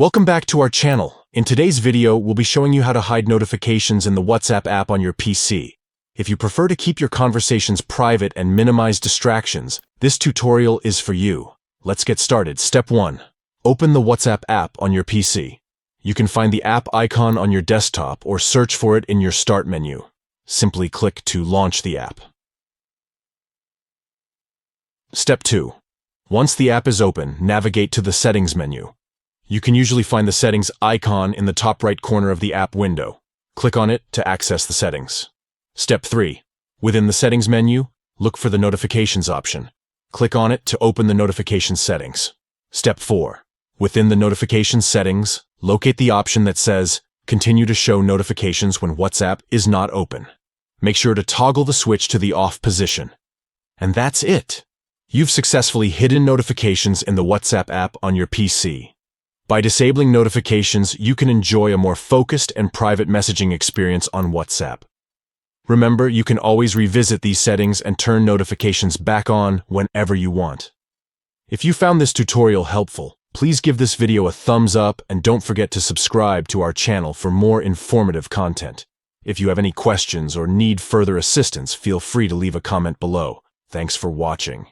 Welcome back to our channel. In today's video, we'll be showing you how to hide notifications in the WhatsApp app on your PC. If you prefer to keep your conversations private and minimize distractions, this tutorial is for you. Let's get started. Step 1. Open the WhatsApp app on your PC. You can find the app icon on your desktop or search for it in your Start menu. Simply click to launch the app. Step 2. Once the app is open, navigate to the Settings menu. You can usually find the Settings icon in the top right corner of the app window. Click on it to access the settings. Step 3. Within the Settings menu, look for the Notifications option. Click on it to open the notification settings. Step 4. Within the notification settings, locate the option that says Continue to show notifications when WhatsApp is not open. Make sure to toggle the switch to the off position. And that's it. You've successfully hidden notifications in the WhatsApp app on your PC. By disabling notifications, you can enjoy a more focused and private messaging experience on WhatsApp. Remember, you can always revisit these settings and turn notifications back on whenever you want. If you found this tutorial helpful, please give this video a thumbs up and don't forget to subscribe to our channel for more informative content. If you have any questions or need further assistance, feel free to leave a comment below. Thanks for watching.